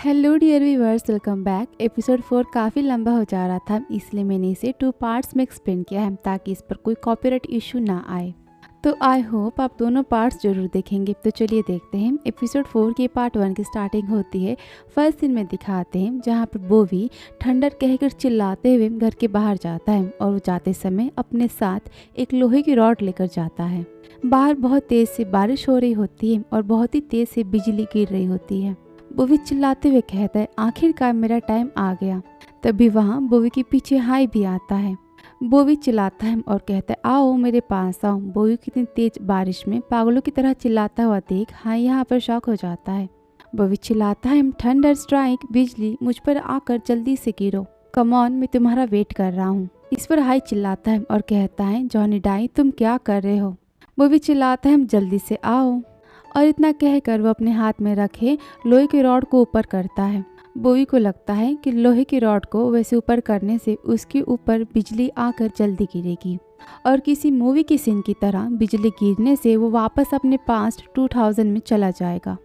Hello dear viewers, welcome back. Episode 4 काफ़ी लंबा हो जा रहा था, इसलिए मैंने इसे 2 पार्ट्स में एक्सप्लेन किया है ताकि इस पर कोई कॉपीराइट इशू ना आए। तो आई होप आप दोनों पार्ट्स जरूर देखेंगे। तो चलिए देखते हैं। एपिसोड 4 के पार्ट 1 की स्टार्टिंग होती है। फर्स्ट सीन में दिखाते हैं जहाँ पर बोवी ठंडर कहकर चिल्लाते हुए घर के बाहर जाता है और वो जाते समय अपने साथ एक लोहे की रॉड लेकर जाता है। बाहर बहुत तेज़ से बारिश हो रही होती है और बहुत ही तेज़ से बिजली गिर रही होती है। बोवी चिल्लाते हुए कहता है, आखिरकार मेरा टाइम आ गया। तभी वहाँ बोवी के पीछे हाई भी आता है। बोवी चिल्लाता है और कहता है, आओ मेरे पास आओ। बोवी कितनी तेज बारिश में पागलों की तरह चिल्लाता हुआ देख हाई यहाँ पर शॉक हो जाता है। बोवी चिल्लाता है, थंडर स्ट्राइक, बिजली मुझ पर आकर जल्दी से गिरो, कम ऑन, मैं तुम्हारा वेट कर रहा हूँ। इस पर हाई चिल्लाता है और कहता है, जॉनी डाई तुम क्या कर रहे हो। बोवी चिल्लाता है, जल्दी से आओ। और इतना कहकर वो अपने हाथ में रखे लोहे की रॉड को ऊपर करता है। बोवी को लगता है कि लोहे की रॉड को वैसे ऊपर करने से उसके ऊपर बिजली आकर जल्दी गिरेगी और किसी मूवी के सीन की तरह बिजली गिरने से वो वापस अपने पास्ट 2000 में चला जाएगा।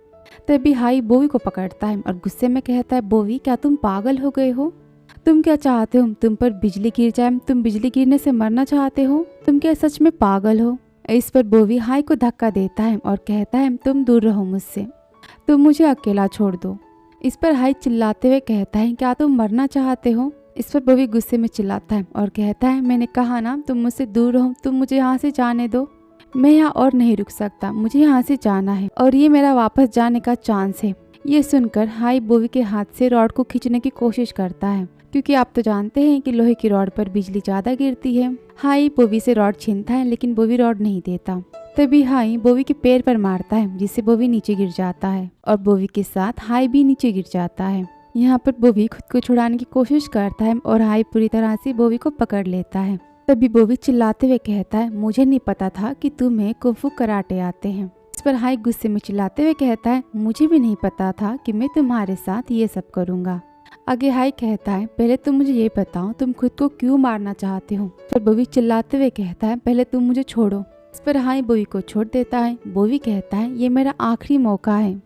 तभी हाई बोवी को पकड़ता है और गुस्से में कहता है, बोवी क्या तुम पागल हो गए हो? तुम क्या चाहते हो? तुम पर बिजली गिर जाए? तुम बिजली गिरने से मरना चाहते हो? तुम क्या सच में पागल हो? इस पर बोवी हाई को धक्का देता है और कहता है, तुम दूर रहो मुझसे, तुम मुझे अकेला छोड़ दो। इस पर हाई चिल्लाते हुए कहता है, क्या तुम मरना चाहते हो? इस पर बोवी गुस्से में चिल्लाता है और कहता है, मैंने कहा ना तुम मुझसे दूर रहो, तुम मुझे यहाँ से जाने दो। मैं यहाँ और नहीं रुक सकता, मुझे यहाँ से जाना है और ये मेरा वापस जाने का चांस है। ये सुनकर हाई बोवी के हाथ से रॉड को खींचने की कोशिश करता है, क्योंकि आप तो जानते हैं कि लोहे की रॉड पर बिजली ज्यादा गिरती है। हाई बोवी से रॉड छीनता है लेकिन बोवी रॉड नहीं देता। तभी हाई बोवी के पैर पर मारता है जिससे बोवी नीचे गिर जाता है और बोवी के साथ हाई भी नीचे गिर जाता है। यहाँ पर बोवी खुद को छुड़ाने की कोशिश करता है और हाई पूरी तरह से बोवी को पकड़ लेता है। तभी बोवी चिल्लाते हुए कहता है, मुझे नहीं पता था कि तुम्हें कुंफू कराटे आते हैं। इस पर हाई गुस्से में चिल्लाते हुए कहता है, मुझे भी नहीं पता था कि मैं तुम्हारे साथ ये सब करूँगा। आगे हाई कहता है, पहले तुम मुझे ये बताओ तुम खुद को क्यों मारना चाहते हो। फिर बोवी चिल्लाते हुए कहता है, पहले तुम मुझे छोड़ो। इस पर हाई बोवी को छोड़ देता है। बोवी कहता है, ये मेरा आखिरी मौका है,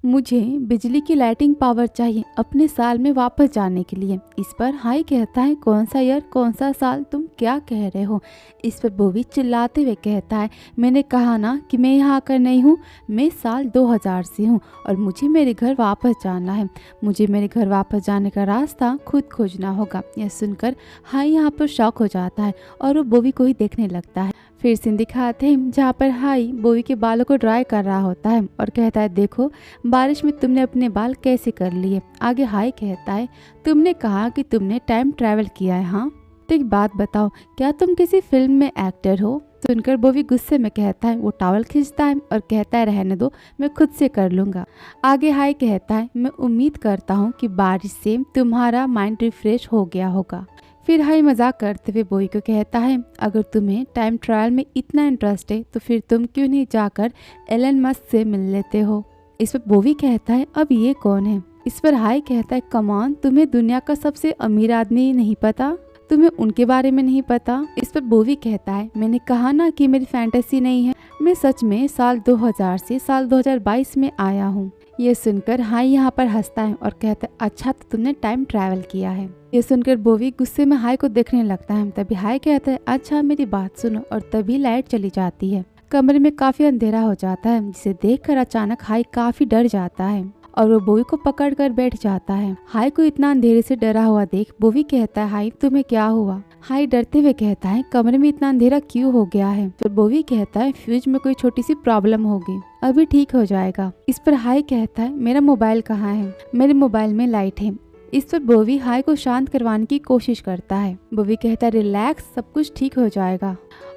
मुझे बिजली की लाइटिंग पावर चाहिए अपने साल में वापस जाने के लिए। इस पर हाई कहता है, कौन सा ईयर, कौन सा साल, तुम क्या कह रहे हो। इस पर बोवी चिल्लाते हुए कहता है, मैंने कहा ना कि मैं यहाँ आकर नहीं हूँ, मैं साल 2000 से हूँ और मुझे मेरे घर वापस जाना है। मुझे मेरे घर वापस जाने का रास्ता खुद खोजना होगा। यह सुनकर हाई यहाँ पर शॉक हो जाता है और वो बोवी को ही देखने लगता है। फिर सीन दिखाते हैं जहाँ पर हाई बोवी के बालों को ड्राई कर रहा होता है और कहता है, देखो बारिश में तुमने अपने बाल कैसे कर लिए। आगे हाई कहता है, तुमने कहा कि तुमने टाइम ट्रैवल किया है, हाँ? तो एक बात बताओ, क्या तुम किसी फिल्म में एक्टर हो? सुनकर बोवी गुस्से में कहता है, वो टॉवल खींचता है और कहता है, रहने दो, मैं खुद से कर लूँगा। आगे हाई कहता है, मैं उम्मीद करता हूँ कि बारिश से तुम्हारा माइंड रिफ्रेश हो गया होगा। फिर हाई मजाक करते हुए बोवी को कहता है, अगर तुम्हें टाइम ट्रायल में इतना इंटरेस्ट है तो फिर तुम क्यों नहीं जाकर एलन मस्क से मिल लेते हो। इस पर बोवी कहता है, अब ये कौन है। इस पर हाई कहता है, कम ऑन, तुम्हें दुनिया का सबसे अमीर आदमी नहीं पता, तुम्हें उनके बारे में नहीं पता। इस पर बोवी कहता है, मैंने कहा ना कि मेरी फैंटेसी नहीं है, मैं सच में साल 2000 से साल 2022 में आया हूँ। ये सुनकर हाई यहाँ पर हंसता है और कहता है, अच्छा तो तुमने टाइम ट्रैवल किया है। ये सुनकर बोवी गुस्से में हाई को देखने लगता है। तभी हाई कहता है, अच्छा मेरी बात सुनो, और तभी लाइट चली जाती है। कमरे में काफी अंधेरा हो जाता है जिसे देखकर अचानक हाई काफी डर जाता है और वो बोवी को पकड़ कर बैठ जाता है। हाई को इतना अंधेरे से डरा हुआ देख बोवी कहता है, हाई तुम्हें क्या हुआ। हाई डरते हुए कहता है, कमरे में इतना अंधेरा क्यों हो गया है। तो बोवी कहता है, फ्यूज में कोई छोटी सी प्रॉब्लम होगी, अभी ठीक हो जाएगा। इस पर हाई कहता है, मेरा मोबाइल कहाँ है, मेरे मोबाइल में लाइट है। इस पर बोवी हाई को शांत करवाने की कोशिश करता है। बोवी कहता है, रिलैक्स, सब कुछ ठीक हो जाएगा।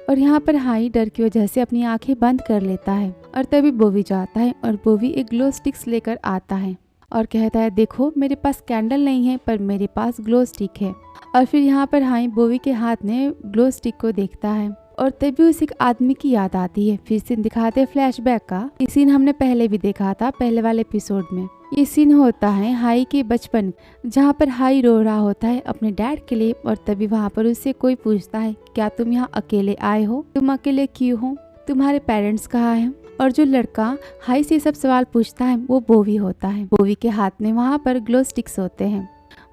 और यहाँ पर हाई डर की वजह से अपनी आंखें बंद कर लेता है और तभी बोवी जाता है और बोवी एक ग्लो स्टिक्स लेकर आता है और कहता है, देखो मेरे पास कैंडल नहीं है पर मेरे पास ग्लो स्टिक है। और फिर यहाँ पर हाई बोवी के हाथ में ग्लो स्टिक को देखता है और तभी उसे एक आदमी की याद आती है। फिर सीन दिखाते हैं फ्लैशबैक का। ये सीन हमने पहले भी देखा था, पहले वाले एपिसोड में। ये सीन होता है हाई के बचपन, जहाँ पर हाई रो रहा होता है अपने डैड के लिए और तभी वहाँ पर उससे कोई पूछता है, क्या तुम यहाँ अकेले आए हो, तुम अकेले क्यों हो, तुम्हारे पेरेंट्स कहाँ हैं। और जो लड़का हाई से सब सवाल पूछता है वो बोवी होता है। बोवी के हाथ में वहाँ पर ग्लो स्टिक्स होते हैं।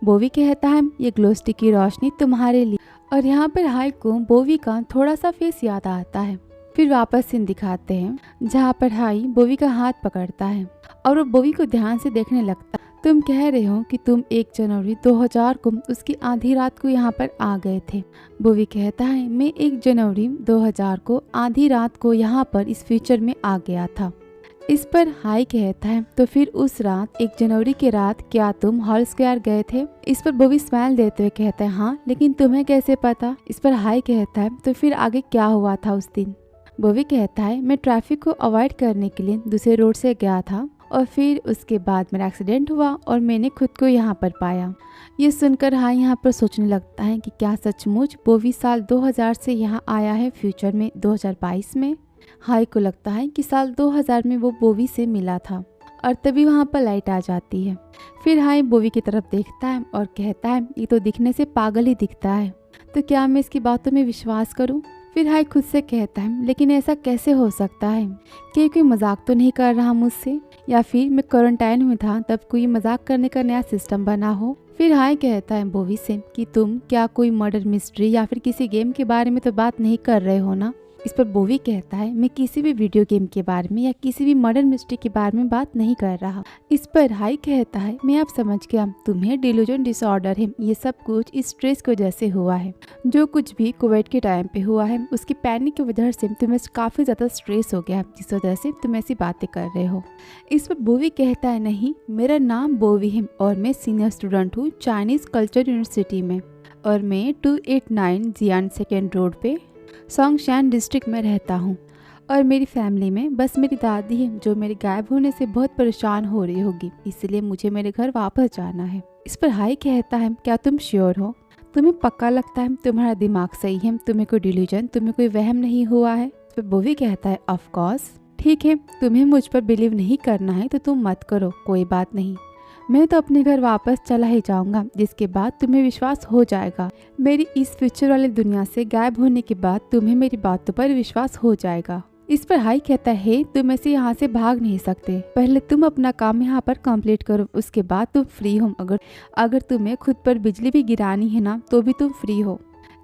बोवी कहता है ये ग्लो स्टिक की रोशनी तुम्हारे लिए। और यहाँ पर हाई को बोवी का थोड़ा सा फेस याद आता है। फिर वापस सीन दिखाते हैं जहाँ पर हाई बोवी का हाथ पकड़ता है और वो बोवी को ध्यान से देखने लगता है। तुम कह रहे हो कि तुम 1 जनवरी 2000 को उसकी आधी रात को यहाँ पर आ गए थे। बोवी कहता है मैं 1 जनवरी 2000 को आधी रात को यहाँ पर इस फ्यूचर में आ गया था। इस पर हाई कहता है तो फिर उस रात 1 जनवरी की रात क्या तुम हॉल स्क्वायर गए थे? इस पर बोवी स्माइल देते हुए कहता है हाँ, लेकिन तुम्हें कैसे पता? इस पर हाई कहता है तो फिर आगे क्या हुआ था उस दिन? बोवी कहता है मैं ट्रैफिक को अवॉइड करने के लिए दूसरे रोड से गया था और फिर उसके बाद मेरा एक्सीडेंट हुआ और मैंने खुद को यहाँ पर पाया। ये सुनकर हाई यहाँ पर सोचने लगता है कि क्या सचमुच बोवी साल 2000 से यहाँ आया है फ्यूचर में 2022 में। हाई को लगता है कि साल 2000 में वो बोवी से मिला था और तभी वहाँ पर लाइट आ जाती है। फिर हाई बोवी की तरफ देखता है और कहता है ये तो दिखने से पागल ही दिखता है, तो क्या मैं इसकी बातों में विश्वास करूं? फिर हाई खुद से कहता है लेकिन ऐसा कैसे हो सकता है? कि कोई मजाक तो नहीं कर रहा मुझसे, या फिर मैं क्वारंटाइन में था तब कोई मजाक करने का नया सिस्टम बना हो। फिर हाई कहता है बोवी से कि तुम क्या कोई मर्डर मिस्ट्री या फिर किसी गेम के बारे में तो बात नहीं कर रहे हो ना? इस पर बोवी कहता है मैं किसी भी वीडियो गेम के बारे में या किसी भी मर्डर मिस्ट्री के बारे में बात नहीं कर रहा। इस पर हाई कहता है मैं अब समझ गया, तुम्हें डिल्यूजन डिसऑर्डर है। ये सब कुछ इस स्ट्रेस की वजह से हुआ है। जो कुछ भी कोविड के टाइम पे हुआ है उसकी पैनिक की वजह से तुम्हें काफी ज्यादा स्ट्रेस हो गया, जिस वजह से तुम ऐसी बातें कर रहे हो। इस पर बोवी कहता है नहीं, मेरा नाम बोवी है और मैं सीनियर स्टूडेंट हूँ चाइनीज कल्चर यूनिवर्सिटी में और मैं 289 जियान सेकेंड रोड पे सोंगशान डिस्ट्रिक्ट में रहता हूँ और मेरी फैमिली में बस मेरी दादी है जो मेरे गायब होने से बहुत परेशान हो रही होगी, इसलिए मुझे मेरे घर वापस जाना है। इस पर हाई कहता है क्या तुम श्योर हो? तुम्हें पक्का लगता है तुम्हारा दिमाग सही है? तुम्हें कोई डिल्यूजन, तुम्हें कोई वहम नहीं हुआ है? इस पर बोवी कहता है ऑफ कोर्स। ठीक है, तुम्हें मुझ पर बिलीव नहीं करना है तो तुम मत करो, कोई बात नहीं। मैं तो अपने घर वापस चला ही जाऊंगा, जिसके बाद तुम्हें विश्वास हो जाएगा। मेरी इस फ्यूचर वाली दुनिया से गायब होने के बाद तुम्हें मेरी बातों पर विश्वास हो जाएगा। इस पर हाई कहता है तुम ऐसे यहाँ से भाग नहीं सकते, पहले तुम अपना काम यहाँ पर कंप्लीट करो, उसके बाद तुम फ्री हो। अगर तुम्हें खुद पर बिजली भी गिरानी है ना तो भी तुम फ्री हो।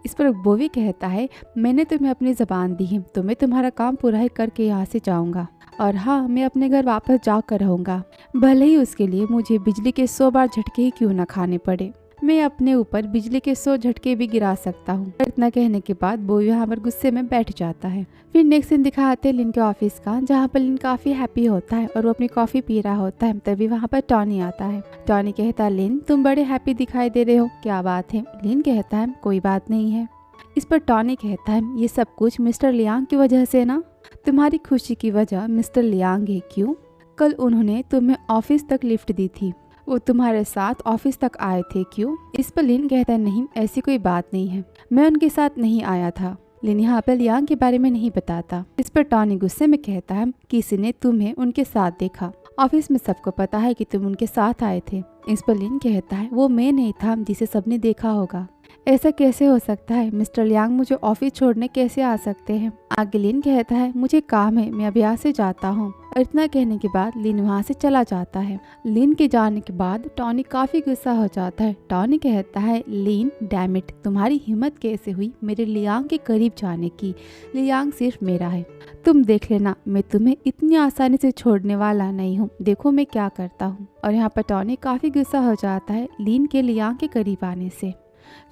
इस पर बोवी कहता है मैंने तुम्हें अपनी ज़बान दी है तो मैं तुम्हारा काम पूरा ही करके यहाँ से जाऊँगा और हाँ, मैं अपने घर वापस जाकर रहूँगा, भले ही उसके लिए मुझे बिजली के 100 बार झटके ही क्यों ना खाने पड़े। मैं अपने ऊपर बिजली के 100 झटके भी गिरा सकता हूँ। इतना कहने के बाद बोवी यहाँ पर गुस्से में बैठ जाता है। फिर नेक्स्ट सीन दिखाते हैं लिन के ऑफिस का, जहाँ पर लिन काफी हैप्पी होता है और वो अपनी कॉफी पी रहा होता है। तभी वहाँ पर टॉनी आता है। टॉनी कहता है लिन तुम बड़े हैप्पी दिखाई दे रहे हो, क्या बात है? लिन कहता है कोई बात नहीं है। इस पर टॉनी कहता है ये सब कुछ मिस्टर लियांग की वजह से ना, तुम्हारी खुशी की वजह मिस्टर लियांग है। क्यों? कल उन्होंने तुम्हें ऑफिस तक लिफ्ट दी थी, वो तुम्हारे साथ ऑफिस तक आए थे। क्यों? इस पर लिन कहता है नहीं, ऐसी कोई बात नहीं है, मैं उनके साथ नहीं आया था। लिन यहाँ पर लियांग के बारे में नहीं बताता। इस पर टॉनी गुस्से में कहता है किसी ने तुम्हें उनके साथ देखा, ऑफिस में सबको पता है कि तुम उनके साथ आए थे। इस पर लिन कहता है वो मैं नहीं था जिसे सबने देखा होगा, ऐसा कैसे हो सकता है? मिस्टर लियांग मुझे ऑफिस छोड़ने कैसे आ सकते हैं? आगे लिन कहता है मुझे काम है, मैं अब यहाँ से जाता हूँ। इतना कहने के बाद लिन वहाँ से चला जाता है। लिन के जाने के बाद टॉनी काफी गुस्सा हो जाता है। टॉनी कहता है लिन डैम इट, तुम्हारी हिम्मत कैसे हुई मेरे लियांग के करीब जाने की? लियांग सिर्फ मेरा है, तुम देख लेना, मैं तुम्हें इतनी आसानी से छोड़ने वाला नहीं हूँ, देखो मैं क्या करता हूँ। और यहाँ पर टॉनी काफी गुस्सा हो जाता है लिन के लियांग के करीब आने से।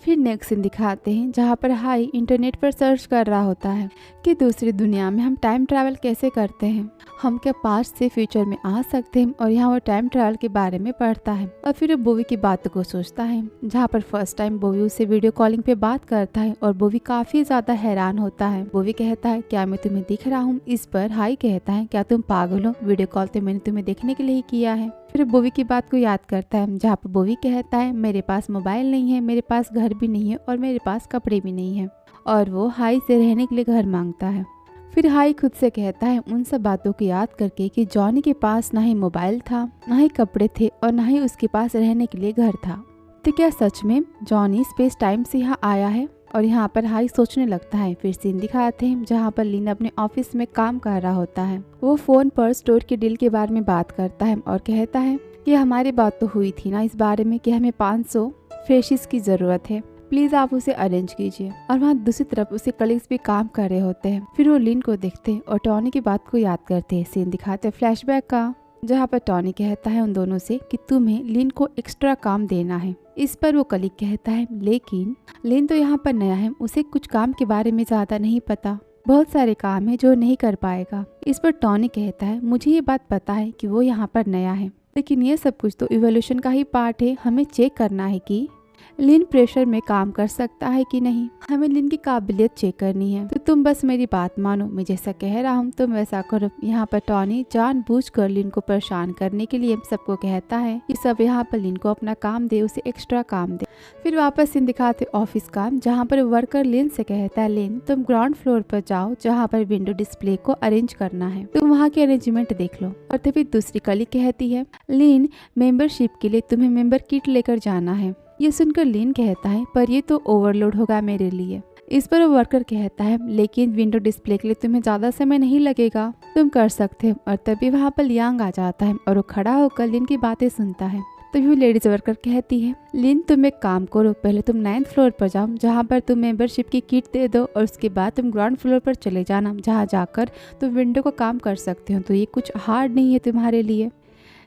फिर नेक्स्ट सीन दिखाते हैं जहाँ पर हाई इंटरनेट पर सर्च कर रहा होता है कि दूसरी दुनिया में हम टाइम ट्रैवल कैसे करते हैं, हम क्या पास्ट से फ्यूचर में आ सकते हैं। और यहाँ वो टाइम ट्रैवल के बारे में पढ़ता है और फिर वो बोवी की बातों को सोचता है, जहाँ पर फर्स्ट टाइम बोवी उससे वीडियो कॉलिंग पे बात करता है और बोवी काफी ज्यादा हैरान होता है। बोवी कहता है क्या मैं तुम्हें दिख रहा हूँ? इस पर हाई कहता है क्या तुम पागल हो, वीडियो कॉल तो मैंने तुम्हें देखने के लिए ही किया है। फिर बोवी की बात को याद करता है, जहाँ पर बोवी कहता है मेरे पास मोबाइल नहीं है, मेरे पास घर भी नहीं है और मेरे पास कपड़े भी नहीं है, और वो हाई से रहने के लिए घर मांगता है। फिर हाई खुद से कहता है उन सब बातों को याद करके कि जॉनी के पास ना ही मोबाइल था, ना ही कपड़े थे और ना ही उसके पास रहने के लिए घर था। तो क्या सच में जॉनी स्पेस टाइम से यहाँ आया है? और यहाँ पर हाई सोचने लगता है। फिर सीन दिखाते हैं जहाँ पर लिन अपने ऑफिस में काम कर रहा होता है। वो फोन पर स्टोर के डील के बारे में बात करता है और कहता है कि हमारी बात तो हुई थी ना इस बारे में कि हमें 500 फ्रेशिस की जरूरत है, प्लीज आप उसे अरेंज कीजिए। और वहाँ दूसरी तरफ उसे कलीग्स भी काम कर रहे होते हैं। फिर वो लिन को देखते हैं और टॉनी की बात को याद करते हैं। सीन दिखाते हैं फ्लैशबैक का, जहाँ पर टॉनी कहता है उन दोनों से कि तुम्हें लिन को एक्स्ट्रा काम देना है। इस पर वो कलीग कहता है लेकिन लिन तो यहाँ पर नया है, उसे कुछ काम के बारे में ज्यादा नहीं पता, बहुत सारे काम है जो नहीं कर पाएगा। इस पर टॉनी कहता है मुझे ये बात पता है कि वो यहाँ पर नया है, लेकिन ये सब कुछ तो इवोल्यूशन का ही पार्ट है। हमें चेक करना है कि लिन प्रेशर में काम कर सकता है कि नहीं, हमें लिन की काबिलियत चेक करनी है। तो तुम बस मेरी बात मानो, मैं जैसा कह रहा हूँ तुम वैसा करो। यहाँ पर टॉनी जानबूझकर लिन को परेशान करने के लिए सबको कहता है कि सब यहाँ पर लिन को अपना काम दे, उसे एक्स्ट्रा काम दे। फिर वापस सीन दिखाते ऑफिस काम, जहाँ पर वर्कर लिन से कहता है लिन तुम ग्राउंड फ्लोर पर जाओ जहाँ पर विंडो डिस्प्ले को अरेंज करना है, तुम वहाँ के अरेंजमेंट देख लो। और तभी दूसरी कली कहती है लिन मेंबरशिप के लिए तुम्हें मेंबर किट लेकर जाना है। ये सुनकर लिन कहता है पर ये तो ओवरलोड होगा मेरे लिए। इस पर वो वर्कर कहता है लेकिन विंडो डिस्प्ले के लिए तुम्हें ज्यादा समय नहीं लगेगा, तुम कर सकते हो। और तभी वहाँ पर लियांग आ जाता है और वो खड़ा होकर लिन की बातें सुनता है। तभी वो लेडीज वर्कर कहती है लिन तुम एक काम करो, पहले तुम 9th फ्लोर पर जाओ जहाँ पर तुम मेंबरशिप की किट दे दो, और उसके बाद तुम ग्राउंड फ्लोर पर चले जाना जहाँ जाकर तुम विंडो का काम कर सकते हो। तो ये कुछ हार्ड नहीं है तुम्हारे लिए।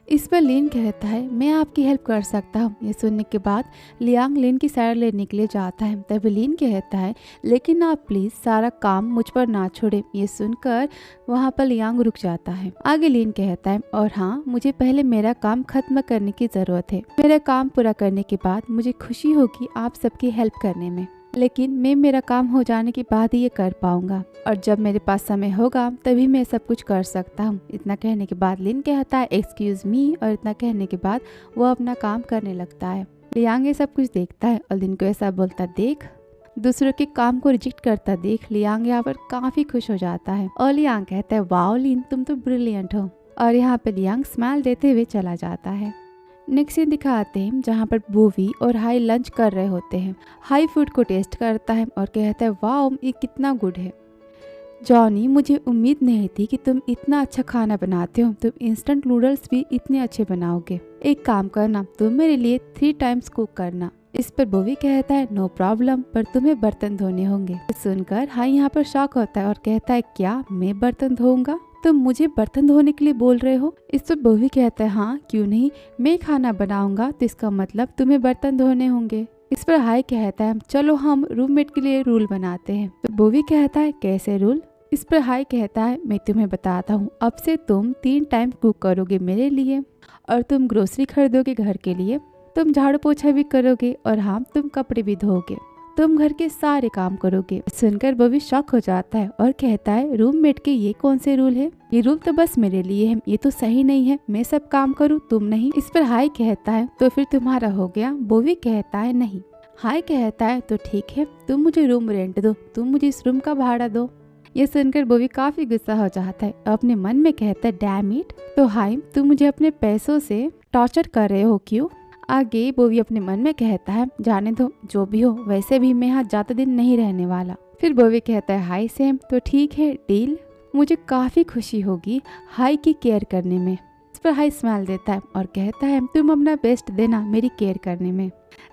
इस पर लिन कहता है मैं आपकी हेल्प कर सकता हूँ। ये सुनने के बाद लियांग लिन की साइड लेने के लिए जाता है। तभी लिन कहता है लेकिन आप प्लीज सारा काम मुझ पर ना छोड़े। ये सुनकर वहाँ पर लियांग रुक जाता है। आगे लिन कहता है और हाँ मुझे पहले मेरा काम खत्म करने की जरूरत है, मेरा काम पूरा करने के बाद मुझे खुशी होगी आप सबकी हेल्प करने में, लेकिन मैं मेरा काम हो जाने के बाद ही ये कर पाऊंगा, और जब मेरे पास समय होगा तभी मैं सब कुछ कर सकता हूँ। इतना कहने के बाद लिन कहता है एक्सक्यूज मी, और इतना कहने के बाद वो अपना काम करने लगता है। लियांग ये सब कुछ देखता है और लिन को ऐसा बोलता देख, दूसरों के काम को रिजेक्ट करता देख लियांग यहाँ पर काफी खुश हो जाता है। और लियांग कहता है वाओ लिन तुम तो ब्रिलियंट हो, और यहाँ पे लियांग स्माइल देते हुए चला जाता है। नेक्स्ट सीन दिखाते हैं जहाँ पर बोवी और हाई लंच कर रहे होते हैं। हाई फूड को टेस्ट करता है और कहता है वाओ ये कितना गुड है। जॉनी मुझे उम्मीद नहीं थी कि तुम इतना अच्छा खाना बनाते हो, तुम इंस्टेंट नूडल्स भी इतने अच्छे बनाओगे। एक काम करना तुम मेरे लिए 3 टाइम्स कुक करना। इस पर बोवी कहता है नो प्रॉब्लम, पर तुम्हें बर्तन धोने होंगे। सुनकर हाई यहाँ पर शॉक होता है और कहता है क्या मैं बर्तन धोऊंगा, तुम मुझे बर्तन धोने के लिए बोल रहे हो। इस पर बोवी कहता है हाँ क्यों नहीं, मैं खाना बनाऊंगा तो इसका मतलब तुम्हें बर्तन धोने होंगे। इस पर हाई कहता है चलो हम रूममेट के लिए रूल बनाते हैं। तो बोवी कहता है कैसे रूल। इस पर हाई कहता है मैं तुम्हें बताता हूँ, अब से तुम 3 टाइम कुक करोगे मेरे लिए, और तुम ग्रोसरी खरीदोगे घर के लिए, तुम झाड़ू पोछा भी करोगे, और हाँ तुम कपड़े भी धोगे, तुम घर के सारे काम करोगे। सुनकर बॉबी शॉक हो जाता है और कहता है रूममेट के ये कौन से रूल है, ये रूल तो बस मेरे लिए है, ये तो सही नहीं है, मैं सब काम करूँ तुम नहीं। इस पर हाई कहता है तो फिर तुम्हारा हो गया। बॉबी कहता है नहीं। हाई कहता है तो ठीक है तुम मुझे रूम रेंट दो, तुम मुझे इस रूम का भाड़ा दो। ये सुनकर बॉबी काफी गुस्सा हो जाता है, अपने मन में कहता है डैम इट। तो हाई तुम मुझे अपने पैसों से टॉर्चर कर रहे हो क्यों। आगे बॉबी अपने मन में कहता है जाने दो जो भी हो, वैसे भी मैं यहाँ ज्यादा दिन नहीं रहने वाला। फिर बॉबी कहता है हाई सेम, तो ठीक है डील, मुझे काफी खुशी होगी हाई की केयर करने में। इस पर हाई स्माइल देता है और कहता है तुम अपना बेस्ट देना मेरी केयर करने में,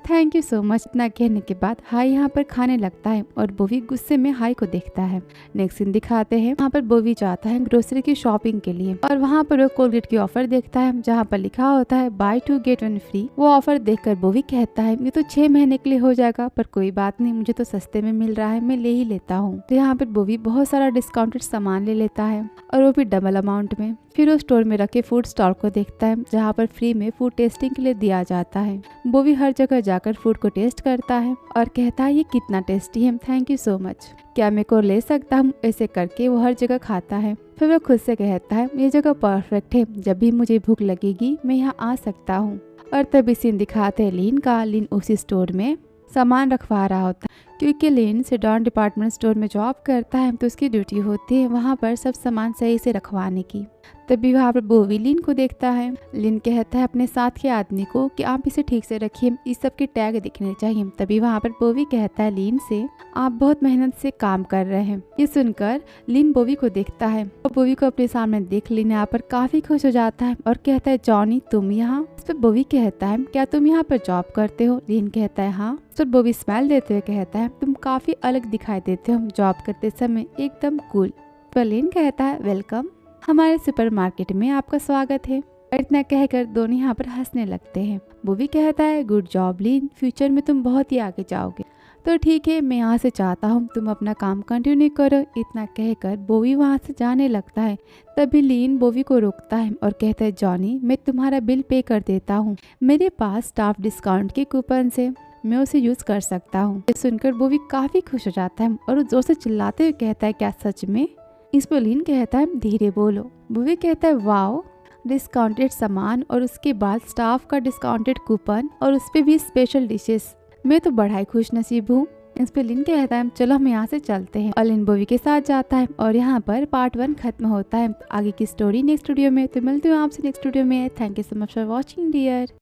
थैंक यू सो मच। इतना कहने के बाद हाई यहाँ पर खाने लगता है और बॉबी गुस्से में हाई को देखता है। नेक्स्ट सीन दिखाते हैं वहाँ पर बॉबी जाता है ग्रोसरी की शॉपिंग के लिए, और वहाँ पर वो कोलगेट की ऑफर देखता है जहाँ पर लिखा होता है बाय 2 get 1 फ्री। वो ऑफर देखकर बॉबी कहता है ये तो 6 महीने के लिए हो जाएगा, पर कोई बात नहीं, मुझे तो सस्ते में मिल रहा है, मैं ले ही लेता हूँ। तो यहाँ पर बॉबी बहुत सारा डिस्काउंटेड सामान ले लेता है, और वो भी डबल अमाउंट में। फिर वो स्टोर में रखे फूड स्टॉल को देखता है जहाँ पर फ्री में फूड टेस्टिंग के लिए दिया जाता है। बॉबी हर जगह जाकर फूड को टेस्ट करता है और कहता है ये कितना टेस्टी है, थैंक यू सो मच, क्या मैं को ले सकता हूँ। ऐसे करके वो हर जगह खाता है। फिर वो खुद से कहता है ये जगह परफेक्ट है, जब भी मुझे भूख लगेगी मैं यहाँ आ सकता हूँ। और तभी सीन दिखाते हैं लीन का। लीन उसी स्टोर में सामान रखवा रहा होता है क्योंकि लिन सेडॉन डिपार्टमेंट स्टोर में जॉब करता है तो उसकी ड्यूटी होती है वहाँ पर सब सामान सही से रखवाने की। तभी वहाँ पर बोवी लिन को देखता है। लिन कहता है अपने साथ के आदमी को कि आप इसे ठीक से रखिए, इस सब के टैग दिखने चाहिए। तभी वहाँ पर बोवी कहता है लिन से, आप बहुत मेहनत से काम कर रहे हैं। ये सुनकर लिन बोवी को देखता है और बोवी को अपने सामने देख लिन यहाँ पर काफी खुश हो जाता है और कहता है जॉनी तुम यहाँ। इस पर बोवी कहता है क्या तुम यहाँ पर जॉब करते हो? लिन कहता है हाँ। तो बोवी स्माइल देते हुए कहता है तुम काफी अलग दिखाई देते हो जॉब करते समय, एकदम कूल। पर लिन कहता है वेलकम, हमारे सुपरमार्केट में आपका स्वागत है। और इतना कहकर दोनों यहाँ पर हंसने लगते हैं। बोवी कहता है गुड जॉब लिन, फ्यूचर में तुम बहुत ही आगे जाओगे। तो ठीक है, मैं यहाँ से चाहता हूँ तुम अपना काम कंटिन्यू करो। इतना कहकर बोवी वहाँ से जाने लगता है। तभी लिन बोवी को रोकता है और कहता है जॉनी मैं तुम्हारा बिल पे कर देता हूँ, मेरे पास स्टाफ डिस्काउंट के कूपन से मैं उसे यूज कर सकता हूँ। ये सुनकर बोवी काफी खुश हो जाता है और जोर से चिल्लाते हुए कहता है क्या सच में? इस पर लिन कहता है धीरे बोलो। बोवी कहता है वाओ, डिस्काउंटेड सामान और उसके बाद स्टाफ का डिस्काउंटेड कूपन और उस पे भी स्पेशल डिशेस, मैं तो बड़ा ही खुश नसीब हूँ। इस पे लिन कहता है चलो हम यहाँ से चलते हैं और लिन बोवी के साथ जाता है और यहाँ पर पार्ट 1 खत्म होता है। आगे की स्टोरी नेक्स्ट वीडियो में। तो मिलती हूँ आपसे नेक्स्ट वीडियो में। Thank you so much for watching dear.